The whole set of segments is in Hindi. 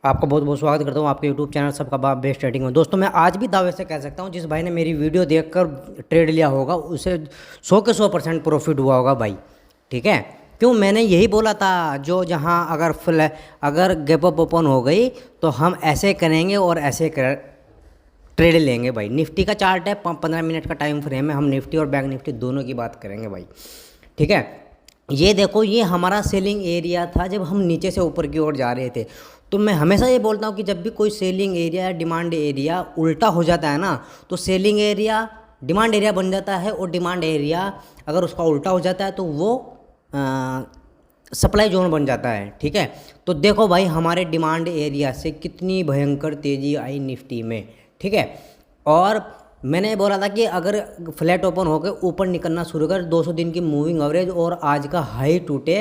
आपका बहुत बहुत स्वागत करता हूँ आपके यूट्यूब चैनल सबका बाप बेस्ट ट्रेडिंग में। दोस्तों मैं आज भी दावे से कह सकता हूँ जिस भाई ने मेरी वीडियो देखकर ट्रेड लिया होगा उसे 100 के 100% प्रॉफिट हुआ होगा भाई। ठीक है, क्यों मैंने यही बोला था, जो जहाँ अगर गैप अप ओपन हो गई तो हम ऐसे करेंगे और ऐसे ट्रेड लेंगे भाई। निफ्टी का चार्ट है, 15 मिनट का टाइम फ्रेम है, हम निफ्टी और बैंक निफ्टी दोनों की बात करेंगे भाई। ठीक है, ये देखो, ये हमारा सेलिंग एरिया था जब हम नीचे से ऊपर की ओर जा रहे थे। तो मैं हमेशा ये बोलता हूँ कि जब भी कोई सेलिंग एरिया या डिमांड एरिया उल्टा हो जाता है ना, तो सेलिंग एरिया डिमांड एरिया बन जाता है, और डिमांड एरिया अगर उसका उल्टा हो जाता है तो वो सप्लाई जोन बन जाता है। ठीक है, तो देखो भाई हमारे डिमांड एरिया से कितनी भयंकर तेज़ी आई निफ्टी में। ठीक है, और मैंने बोला था कि अगर फ्लैट ओपन होकर ऊपर निकलना शुरू कर 200 दिन की मूविंग एवरेज और आज का हाई टूटे,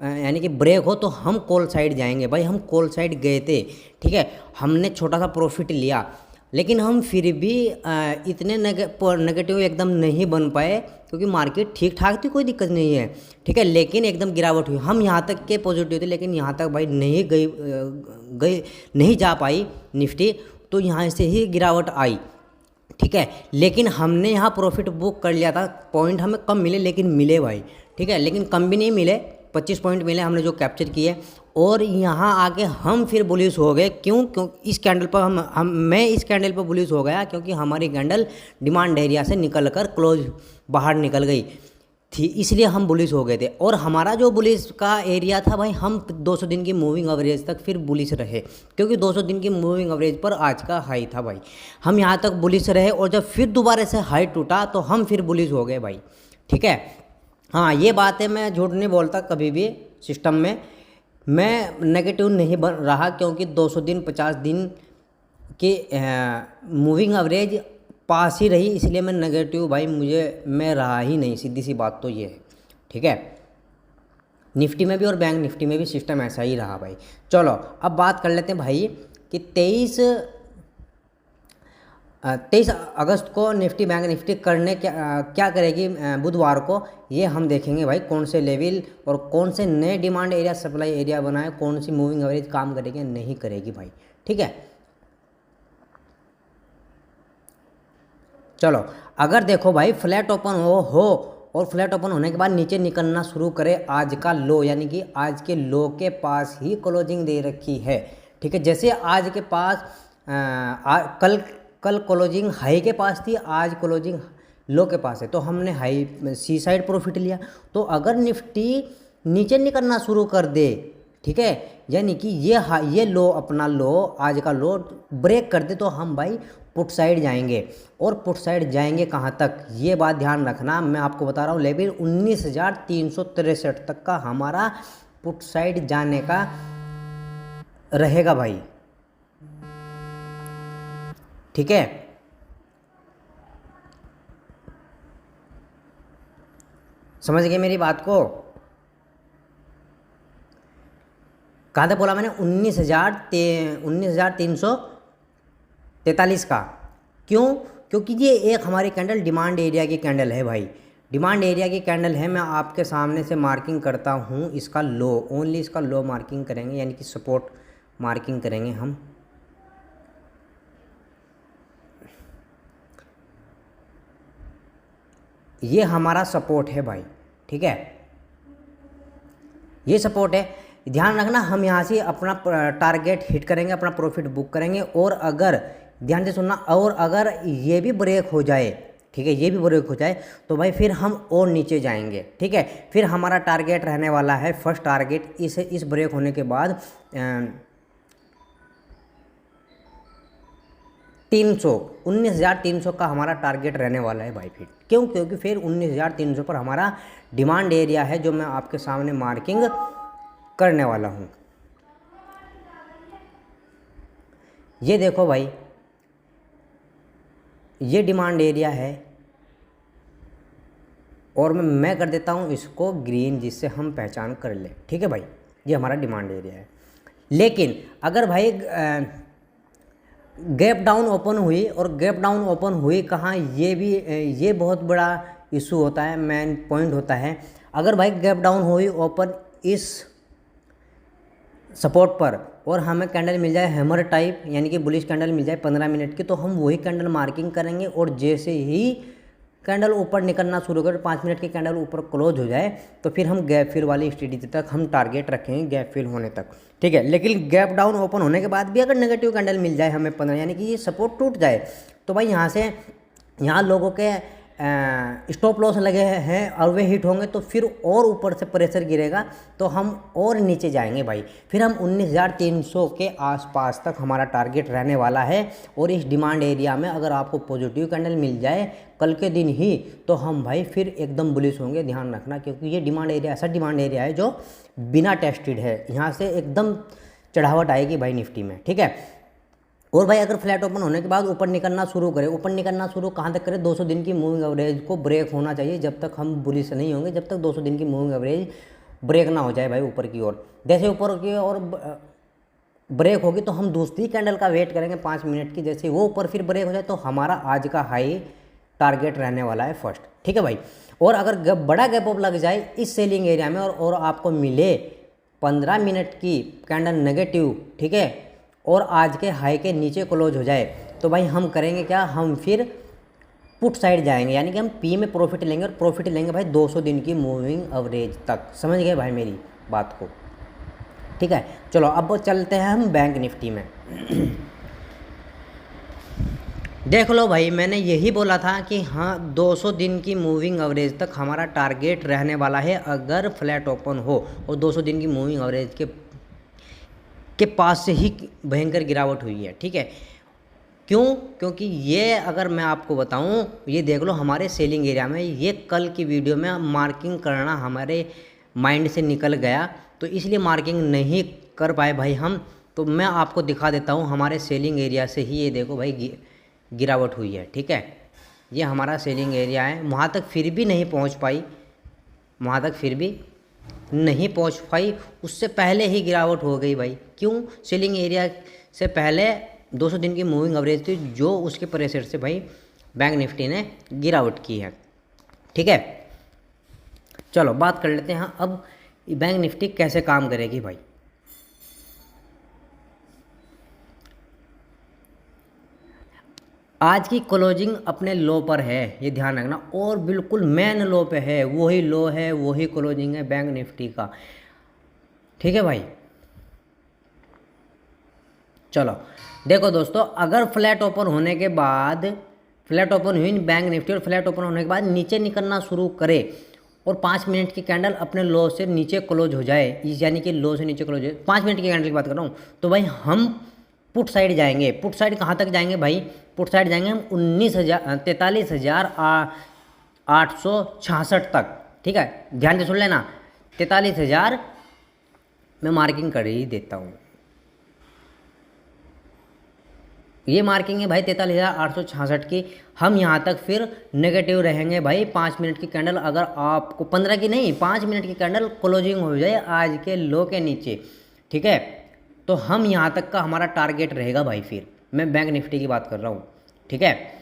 यानी कि ब्रेक हो, तो हम कॉल साइड जाएंगे भाई। हम कॉल साइड गए थे। ठीक है, हमने छोटा सा प्रॉफिट लिया, लेकिन हम फिर भी इतने नेगेटिव एकदम नहीं बन पाए, क्योंकि मार्केट ठीक ठाक थी, कोई दिक्कत नहीं है। ठीक है, लेकिन एकदम गिरावट हुई। हम यहाँ तक के पॉजिटिव थे, लेकिन यहाँ तक भाई नहीं जा पाई निफ्टी, तो यहाँ से ही गिरावट आई। ठीक है, लेकिन हमने यहाँ प्रॉफिट बुक कर लिया था। पॉइंट हमें कम मिले, लेकिन मिले भाई। ठीक है, लेकिन कम भी नहीं मिले, 25 पॉइंट मिले हमने जो कैप्चर किए। और यहाँ आके हम फिर बुलिश हो गए। क्यों इस कैंडल पर मैं इस कैंडल पर बुलिश हो गया, क्योंकि हमारी कैंडल डिमांड एरिया से निकल कर क्लोज बाहर निकल गई थी, इसलिए हम बुलिश हो गए थे। और हमारा जो बुलिश का एरिया था भाई, हम 200 दिन की मूविंग एवरेज तक फिर बुलिश रहे, क्योंकि 200 दिन की मूविंग एवरेज पर आज का हाई था भाई। हम यहाँ तक बुलिश रहे, और जब फिर दोबारा से हाई टूटा तो हम फिर बुलिश हो गए भाई। ठीक है, हाँ ये बात है, मैं झूठ नहीं बोलता कभी भी। सिस्टम में मैं नेगेटिव नहीं बन रहा, क्योंकि 200 दिन 50 दिन की मूविंग एवरेज पास ही रही, इसलिए मैं नेगेटिव भाई मैं रहा ही नहीं। सीधी सी बात तो ये है। ठीक है, निफ्टी में भी और बैंक निफ्टी में भी सिस्टम ऐसा ही रहा भाई। चलो अब बात कर लेते हैं भाई कि 23 अगस्त को निफ्टी बैंक निफ्टी क्या करेगी बुधवार को, ये हम देखेंगे भाई। कौन से लेवल और कौन से नए डिमांड एरिया सप्लाई एरिया बनाए, कौन सी मूविंग एवरेज काम करेगी या नहीं करेगी भाई। ठीक है, चलो अगर देखो भाई फ्लैट ओपन हो और फ्लैट ओपन होने के बाद नीचे निकलना शुरू करे, आज का लो यानी कि आज के लो के पास ही क्लोजिंग दे रखी है। ठीक है, जैसे आज के पास कल क्लोजिंग हाई के पास थी, आज क्लोजिंग लो के पास है, तो हमने हाई सी साइड प्रॉफिट लिया। तो अगर निफ्टी नीचे निकलना शुरू कर दे, ठीक है, यानी कि ये लो अपना लो आज का लो ब्रेक कर दे, तो हम भाई पुट साइड जाएंगे। और पुट साइड जाएंगे कहाँ तक, ये बात ध्यान रखना, मैं आपको बता रहा हूँ। लेवल 19,363 तक का हमारा पुट साइड जाने का रहेगा भाई। ठीक है, समझ गए मेरी बात को? कहाँ तक बोला मैंने? 19,343 का। क्यों? क्योंकि ये एक हमारी कैंडल डिमांड एरिया की कैंडल है भाई। डिमांड एरिया की कैंडल है। मैं आपके सामने से मार्किंग करता हूँ इसका लो, ओनली इसका लो मार्किंग करेंगे, यानी कि सपोर्ट मार्किंग करेंगे हम। ये हमारा सपोर्ट है भाई। ठीक है, ये सपोर्ट है, ध्यान रखना। हम यहाँ से अपना टारगेट हिट करेंगे, अपना प्रॉफिट बुक करेंगे। और अगर ध्यान से सुनना, और अगर ये भी ब्रेक हो जाए, ठीक है, ये भी ब्रेक हो जाए, तो भाई फिर हम और नीचे जाएंगे। ठीक है, फिर हमारा टारगेट रहने वाला है, फर्स्ट टारगेट इस ब्रेक होने के बाद 19,300 का हमारा टारगेट रहने वाला है भाई। फिर क्यों? क्योंकि फिर 19,300 पर हमारा डिमांड एरिया है, जो मैं आपके सामने मार्किंग करने वाला हूँ। ये देखो भाई, ये डिमांड एरिया है, और मैं कर देता हूँ इसको ग्रीन, जिससे हम पहचान कर ले। ठीक है भाई, ये हमारा डिमांड एरिया है। लेकिन अगर भाई गैप डाउन ओपन हुई, और गैप डाउन ओपन हुई कहाँ, ये बहुत बड़ा इशू होता है, मेन पॉइंट होता है। अगर भाई गैप डाउन हुई ओपन इस सपोर्ट पर, और हमें कैंडल मिल जाए हैमर टाइप यानी कि बुलिश कैंडल मिल जाए 15 मिनट की, तो हम वही कैंडल मार्किंग करेंगे। और जैसे ही कैंडल ऊपर निकलना शुरू कर, 5 मिनट की कैंडल ऊपर क्लोज हो जाए, तो फिर हम गैप फिल वाली स्टेज तक हम टारगेट रखेंगे, गैप फिल होने तक, ठीक है। लेकिन गैप डाउन ओपन होने के बाद भी अगर नेगेटिव कैंडल मिल जाए हमें 15 यानी कि ये सपोर्ट टूट जाए, तो भाई यहाँ लोगों के स्टॉप लॉस लगे हैं और वे हिट होंगे, तो फिर और ऊपर से प्रेशर गिरेगा, तो हम और नीचे जाएंगे भाई। फिर हम 19,300 के आसपास तक हमारा टारगेट रहने वाला है। और इस डिमांड एरिया में अगर आपको पॉजिटिव कैंडल मिल जाए कल के दिन ही, तो हम भाई फिर एकदम बुलिश होंगे, ध्यान रखना, क्योंकि ये डिमांड एरिया ऐसा डिमांड एरिया है जो बिना टेस्टेड है, यहाँ से एकदम चढ़ावट आएगी भाई निफ्टी में, ठीक है। और भाई अगर फ्लैट ओपन होने के बाद ऊपर निकलना शुरू करे, ऊपर निकलना शुरू कहाँ तक करें, 200 दिन की मूविंग एवरेज को ब्रेक होना चाहिए। जब तक हम बुलिश नहीं होंगे, जब तक 200 दिन की मूविंग एवरेज ब्रेक ना हो जाए भाई ऊपर की ओर। जैसे ऊपर की ओर ब्रेक होगी तो हम दूसरी कैंडल का वेट करेंगे 5 मिनट की, जैसे वो ऊपर फिर ब्रेक हो जाए तो हमारा आज का हाई टारगेट रहने वाला है फर्स्ट, ठीक है भाई। और अगर बड़ा गैप अप लग जाए इस सेलिंग एरिया में और आपको मिले 15 मिनट की कैंडल नेगेटिव, ठीक है, और आज के हाई के नीचे क्लोज हो जाए, तो भाई हम करेंगे क्या, हम फिर पुट साइड जाएंगे, यानी कि हम पी में प्रॉफिट लेंगे, और प्रॉफिट लेंगे भाई 200 दिन की मूविंग एवरेज तक। समझ गए भाई मेरी बात को, ठीक है। चलो अब चलते हैं हम बैंक निफ्टी में। देख लो भाई, मैंने यही बोला था कि हाँ 200 दिन की मूविंग एवरेज तक हमारा टारगेट रहने वाला है अगर फ्लैट ओपन हो और 200 दिन की मूविंग एवरेज के पास से ही भयंकर गिरावट हुई है, ठीक है। क्यों? क्योंकि ये अगर मैं आपको बताऊं, ये देख लो हमारे सेलिंग एरिया में, ये कल की वीडियो में मार्किंग करना हमारे माइंड से निकल गया, तो इसलिए मार्किंग नहीं कर पाए भाई हम। तो मैं आपको दिखा देता हूँ हमारे सेलिंग एरिया से ही, ये देखो भाई गिरावट हुई है, ठीक है। ये हमारा सेलिंग एरिया है, वहाँ तक फिर भी नहीं पहुँच पाई, वहाँ तक फिर भी नहीं पहुँच पाई, उससे पहले ही गिरावट हो गई भाई। क्यों? सेलिंग एरिया से पहले 200 दिन की मूविंग एवरेज थी, जो उसके प्रेशर से भाई बैंक निफ्टी ने गिरावट की है, ठीक है। चलो बात कर लेते हैं अब बैंक निफ्टी कैसे काम करेगी भाई। आज की क्लोजिंग अपने लो पर है, ये ध्यान रखना, और बिल्कुल मेन लो पे है, वही लो है, वही क्लोजिंग है बैंक निफ्टी का, ठीक है भाई। चलो देखो दोस्तों, अगर फ्लैट ओपन होने के बाद, फ्लैट ओपन हुई बैंक निफ्टी और फ्लैट ओपन होने के बाद नीचे निकलना शुरू करे और 5 मिनट की कैंडल अपने लो से नीचे क्लोज हो जाए, यानी कि लो से नीचे क्लोज हो जाए, 5 मिनट की कैंडल की बात कर रहा हूँ, तो भाई हम पुट साइड जाएंगे। पुट साइड कहाँ तक जाएंगे भाई? पुट साइड जाएंगे हम 43,866 तक, ठीक है। ध्यान से सुन लेना, 43,000 मैं मार्किंग कर ही देता हूँ, ये मार्किंग है भाई 43,866 की। हम यहाँ तक फिर नेगेटिव रहेंगे भाई 5 मिनट की कैंडल, अगर आपको 15 की नहीं 5 मिनट की कैंडल क्लोजिंग हो जाए आज के लो के नीचे, ठीक है, तो हम यहाँ तक का हमारा टारगेट रहेगा भाई। फिर मैं बैंक निफ्टी की बात कर रहा हूँ, ठीक है।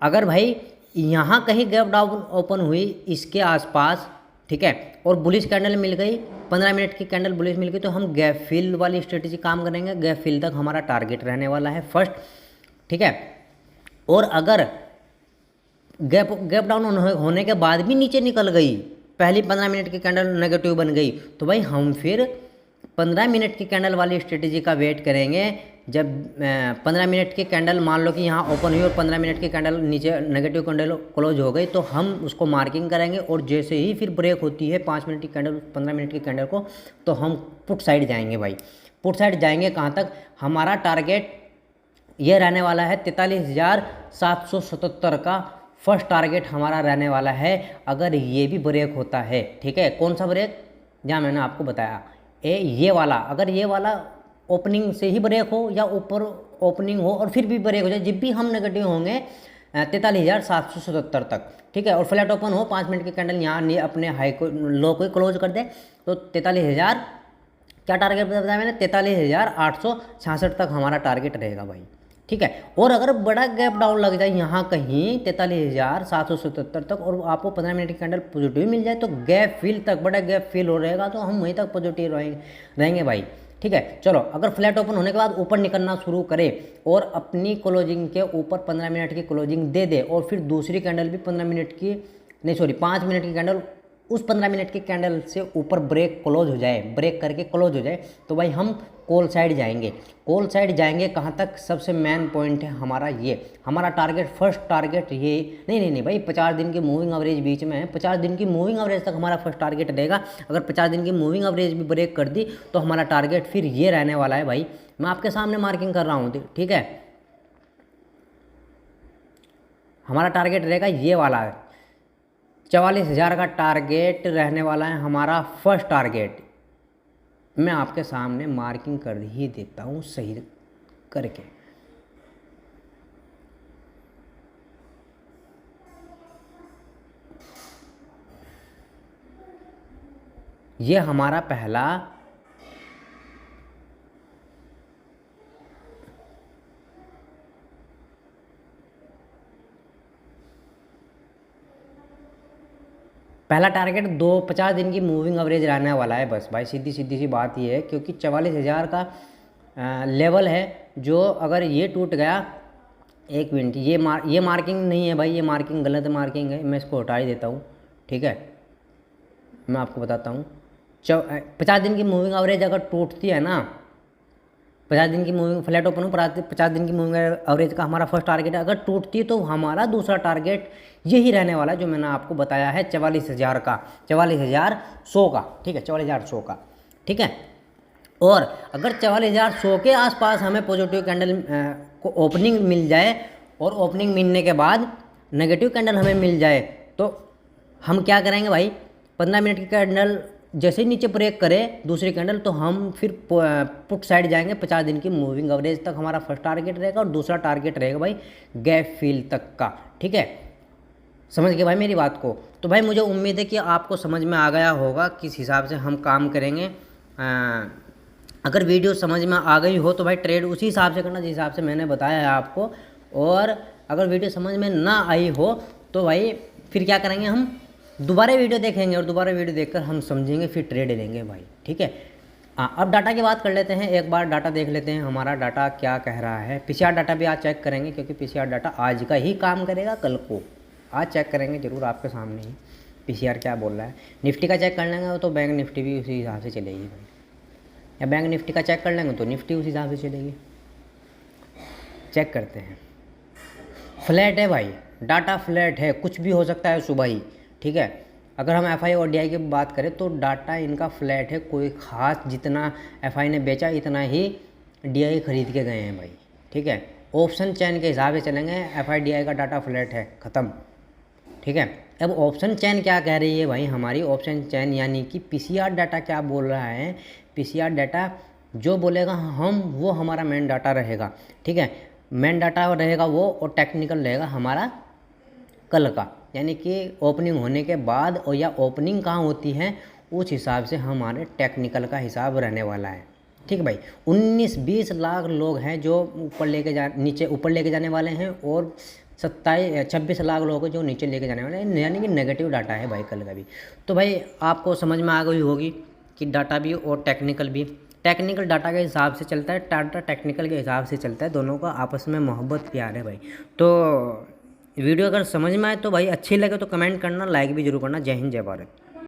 अगर भाई यहाँ कहीं गैप डाउन ओपन हुई इसके आसपास, ठीक है, और बुलिश कैंडल मिल गई, 15 मिनट की कैंडल बुलिश मिल गई, तो हम गैप फिल वाली स्ट्रेटेजी काम करेंगे, गैप फिल तक हमारा टारगेट रहने वाला है फर्स्ट, ठीक है। और अगर गैप डाउन होने के बाद भी नीचे निकल गई, पहली 15 मिनट की कैंडल नेगेटिव बन गई, तो भाई हम फिर 15 मिनट की कैंडल वाली स्ट्रेटेजी का वेट करेंगे। जब 15 मिनट की कैंडल मान लो कि यहाँ ओपन हुई और 15 मिनट की कैंडल नीचे नेगेटिव कैंडल क्लोज हो गई, तो हम उसको मार्किंग करेंगे, और जैसे ही फिर ब्रेक होती है 5 मिनट की कैंडल 15 मिनट की कैंडल को, तो हम पुट साइड जाएंगे भाई। पुट साइड जाएंगे कहाँ तक? हमारा टारगेट ये रहने वाला है 43,777 का फर्स्ट टारगेट हमारा रहने वाला है, अगर ये भी ब्रेक होता है, ठीक है। कौन सा ब्रेक? जहाँ मैंने आपको बताया ये वाला, अगर ये वाला ओपनिंग से ही ब्रेक हो या ऊपर ओपनिंग हो और फिर भी ब्रेक हो जाए, जब भी हम नेगेटिव होंगे 43,777 तक, ठीक है, और फ्लैट ओपन हो 5 मिनट की कैंडल यहाँ अपने हाई को लो को क्लोज कर दे, तो 43,000 क्या टारगेट बताया मैंने? 43,866 तक हमारा टारगेट रहेगा भाई, ठीक है। और अगर बड़ा गैप डाउन लग जाए यहाँ कहीं 43,777 तक और आपको 15 मिनट की कैंडल पॉजिटिव मिल जाए, तो गैप फिल तक, बड़ा गैप फिल हो रहेगा, तो हम वहीं तक पॉजिटिव रहेंगे भाई, ठीक है। चलो, अगर फ्लैट ओपन होने के बाद ऊपर निकलना शुरू करे और अपनी क्लोजिंग के ऊपर 15 मिनट की क्लोजिंग दे दे और फिर दूसरी कैंडल भी 15 मिनट की, नहीं सॉरी 5 मिनट की कैंडल उस 15 मिनट की कैंडल से ऊपर ब्रेक क्लोज हो जाए, ब्रेक करके क्लोज हो जाए, तो भाई हम कॉल साइड जाएंगे। कॉल साइड जाएंगे कहाँ तक, सबसे मेन पॉइंट है हमारा ये, हमारा टारगेट, फर्स्ट टारगेट ये, नहीं भाई 50 दिन की मूविंग एवरेज बीच में है, 50 दिन की मूविंग एवरेज तक हमारा फर्स्ट टारगेट रहेगा। अगर 50 दिन की मूविंग एवरेज भी ब्रेक कर दी तो हमारा टारगेट फिर ये रहने वाला है भाई, मैं आपके सामने मार्किंग कर रहा हूँ, ठीक है। हमारा टारगेट रहेगा ये वाला, 44,000 का टारगेट रहने वाला है हमारा फर्स्ट टारगेट। मैं आपके सामने मार्किंग कर ही देता हूँ सही करके। ये हमारा पहला टारगेट 50 दिन की मूविंग एवरेज रहने वाला है बस भाई, सीधी सी बात ये है, क्योंकि 44,000 का लेवल है जो अगर ये टूट गया, एक मिनट, ये मार्किंग नहीं है भाई, ये मार्किंग गलत मार्किंग है, मैं इसको हटा ही देता हूँ, ठीक है। मैं आपको बताता हूँ, 50 दिन की मूविंग एवरेज अगर टूटती है ना, 50 दिन की मूविंग फ्लैट ओपन हो, 50 दिन की मूविंग एवरेज का हमारा फर्स्ट टारगेट अगर टूटती है तो हमारा दूसरा टारगेट यही रहने वाला है जो मैंने आपको बताया है, 44,000 का, 44,100 का, ठीक है, 44,100 का, ठीक है। और अगर 44,100 के आसपास हमें पॉजिटिव कैंडल को ओपनिंग मिल जाए और ओपनिंग मिलने के बाद नेगेटिव कैंडल हमें मिल जाए तो हम क्या करेंगे भाई, 15 मिनट की कैंडल जैसे ही नीचे ब्रेक करे दूसरी कैंडल तो हम फिर पुट साइड जाएंगे, 50 दिन की मूविंग एवरेज तक हमारा फर्स्ट टारगेट रहेगा और दूसरा टारगेट रहेगा भाई गैप फिल तक का, ठीक है। समझ गए भाई मेरी बात को। तो भाई मुझे उम्मीद है कि आपको समझ में आ गया होगा किस हिसाब से हम काम करेंगे। अगर वीडियो समझ में आ गई हो तो भाई ट्रेड उसी हिसाब से करना जिस हिसाब से मैंने बताया है आपको, और अगर वीडियो समझ में ना आई हो तो भाई फिर क्या करेंगे, हम दोबारा वीडियो देखेंगे और दोबारा वीडियो देखकर हम समझेंगे, फिर ट्रेड लेंगे भाई, ठीक है। अब डाटा की बात कर लेते हैं, एक बार डाटा देख लेते हैं हमारा डाटा क्या कह रहा है। पीसीआर डाटा भी आज चेक करेंगे क्योंकि पीसीआर डाटा आज का ही काम करेगा, कल को आज चेक करेंगे ज़रूर आपके सामने ही पीसीआर क्या बोल रहा है। निफ्टी का चेक कर लेंगे तो बैंक निफ्टी भी उसी हिसाब से चलेगी भाई, या बैंक निफ्टी का चेक कर लेंगे तो निफ्टी उसी हिसाब से चलेगी। चेक करते हैं, फ्लैट है भाई, डाटा फ्लैट है, कुछ भी हो सकता है सुबह ही, ठीक है। अगर हम एफआई और डीआई की बात करें तो डाटा इनका फ्लैट है, कोई ख़ास जितना एफआई ने बेचा इतना ही डीआई खरीद के गए हैं भाई, ठीक है। ऑप्शन चैन के हिसाब से चलेंगे, एफआई डीआई का डाटा फ्लैट है, ख़त्म, ठीक है। अब ऑप्शन चैन क्या कह रही है भाई, हमारी ऑप्शन चैन यानी कि पीसीआर डाटा क्या बोल रहा है, पीसीआर डाटा जो बोलेगा हम वो हमारा मेन डाटा रहेगा, ठीक है। मेन डाटा रहेगा वो, और टेक्निकल रहेगा हमारा कल का, यानी कि ओपनिंग होने के बाद और या ओपनिंग कहाँ होती है उस हिसाब से हमारे टेक्निकल का हिसाब रहने वाला है, ठीक है भाई। 19-20 लाख लोग हैं जो ऊपर लेके नीचे ऊपर लेके जाने वाले हैं और 26 लाख लोग जो नीचे लेके जाने वाले हैं, यानी कि नेगेटिव डाटा है भाई कल का भी। तो भाई आपको समझ में आ गई होगी कि डाटा भी और टेक्निकल भी, टेक्निकल डाटा के हिसाब से चलता है, डाटा टेक्निकल के हिसाब से चलता है, दोनों का आपस में मोहब्बत प्यार है भाई। तो वीडियो अगर समझ में आए तो भाई अच्छी लगे तो कमेंट करना, लाइक भी जरूर करना। जय हिंद जय भारत।